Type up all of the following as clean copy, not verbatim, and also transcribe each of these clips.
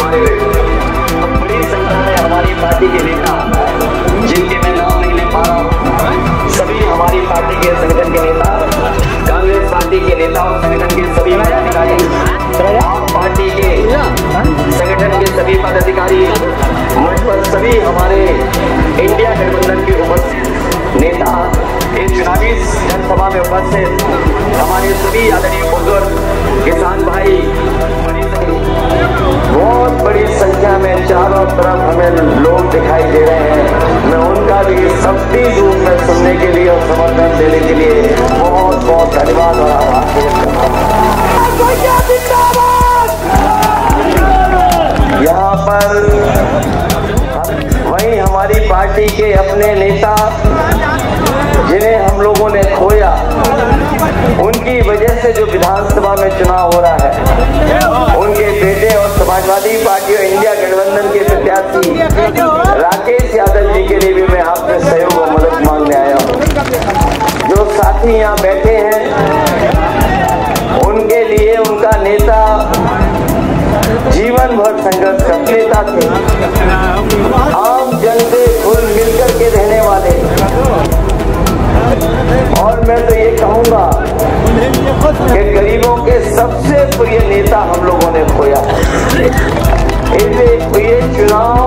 हमारे बड़ी संख्या में हमारी पार्टी के नेता, जिनके मैं नाम नहीं ले पा रहा हूँ, सभी हमारी पार्टी के संगठन के नेता, कांग्रेस पार्टी के नेता और संगठन के सभी पदाधिकारी, आप पार्टी के संगठन के सभी पदाधिकारी, मंच पर सभी हमारे इंडिया गठबंधन के उपस्थित नेता, इस चुनावी जनसभा में उपस्थित हमारे सभी आदरणीय बुजुर्ग किसान भाई, बहुत बड़ी संख्या में चारों तरफ हमें लोग दिखाई दे रहे हैं। मैं उनका भी शक्ति रूप में सुनने के लिए और समर्थन देने के लिए बहुत बहुत धन्यवाद और आभार यहाँ पर वहीं हमारी पार्टी के अपने नेता, जिन्हें हम लोगों ने खोया, उनकी वजह से जो विधानसभा में चुनाव हो रहा है, उनके बेटे और समाजवादी पार्टी और इंडिया गठबंधन के प्रत्याशी राकेश यादव जी के लिए भी मैं आपसे सहयोग और मदद मांगने आया हूँ। जो साथी यहाँ बैठे हैं, उनके लिए उनका नेता जीवन भर संघर्ष करते नेता थे, आम जन से घुल मिलकर के रहने वाले। और मैं तो ये कहूंगा कि गरीबों के सबसे प्रिय नेता हम लोगों ने खोया। इसलिए ये चुनाव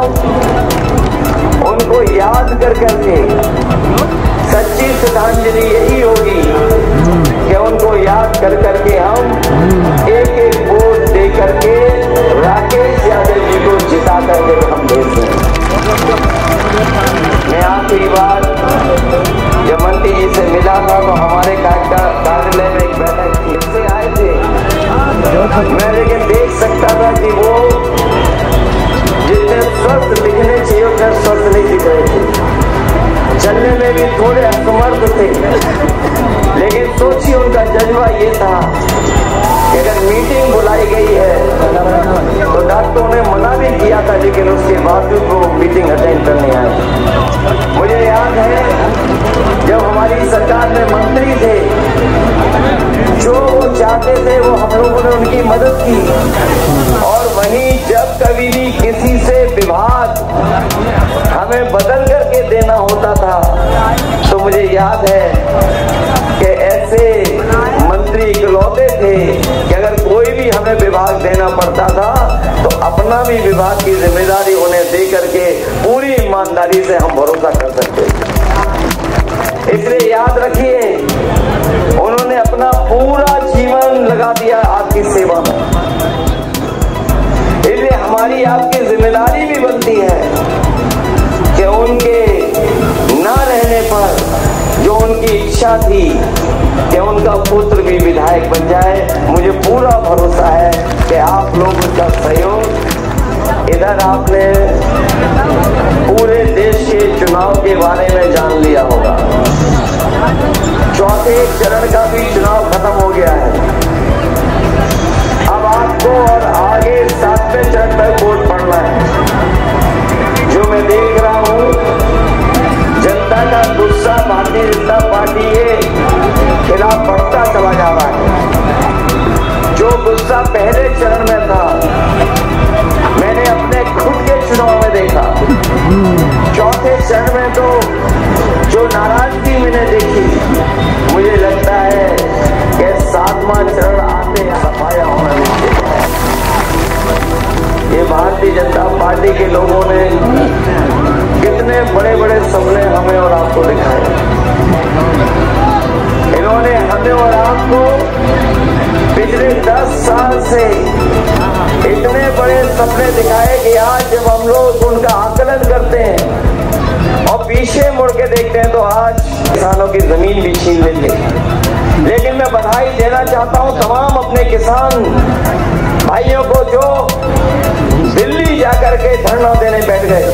उनको याद कर करके सच्ची श्रद्धांजलि यही होगी कि उनको याद कर करके हम एक एक वोट दे करके राकेश यादव जी को जिता करके हम देखें। मैं आखिरी बार जब मंत्री जी से मिला था तो हमारे कार्यालय में एक बैठक थी, से आए थे। मैं लेकिन देख सकता था कि वो जितने स्वस्थ दिखने चाहिए उतने स्वस्थ नहीं दिख रहे थे, चलने में भी थोड़े असमर्थ थे। लेकिन सोचिए उनका जज्बा ये था कि अगर मीटिंग बुलाई गई है तो डॉक्टरों ने मना भी किया था, लेकिन उसके बावजूद वो मीटिंग अटेंड करने आए। मुझे याद है जब हमारी सरकार में मंत्री थे, जो वो चाहते थे वो हम लोगों ने उनकी मदद की। और वहीं जब कभी भी किसी से विभाग हमें बदल करके देना होता था तो मुझे याद है कि ऐसे मंत्री इकलौते थे कि अगर कोई भी हमें विभाग देना पड़ता था तो अपना भी विभाग की जिम्मेदारी उन्हें दे करके पूरी ईमानदारी से हम भरोसा कर सकते थे। इसलिए याद रखिए, उन्होंने अपना पूरा जीवन लगा दिया आपकी सेवा में। इसलिए हमारी आपकी जिम्मेदारी भी बनती है कि उनके न रहने पर जो उनकी इच्छा थी कि उनका पुत्र भी विधायक बन जाए, मुझे पूरा भरोसा है कि आप लोग उनका सहयोग। इधर आपने पूरे देश के चुनाव के बारे में जान लिया होगा, चौथे चरण का भी चुनाव खत्म हो गया है। अब आपको और आगे 7वें चरण तक वोट पड़ना है। जो मैं देख रहा हूँ, जनता का गुस्सा भारतीय जनता पार्टी के खिलाफ बढ़ता चला जा रहा है। जो गुस्सा पहले चरण में था, मैंने अपने खुद के चुनाव में देखा। चौथे चरण में तो जो नाराजगी मैंने देखी, मुझे लगता है कि 7वां चरण आते सफाया होना चाहिए। ये भारतीय जनता पार्टी के लोगों ने कितने बड़े बड़े सपने हमें और आपको दिखाए। इन्होंने हमें और आपको पिछले 10 साल से इतने बड़े सपने दिखाए कि आज जब हम लोग उनका आकलन करते हैं और पीछे मुड़ के देखते हैं तो आज किसानों की जमीन भी छीन लेते हैं। लेकिन मैं बधाई देना चाहता हूं तमाम अपने किसान भाइयों को जो दिल्ली जाकर के धरना देने बैठ गए।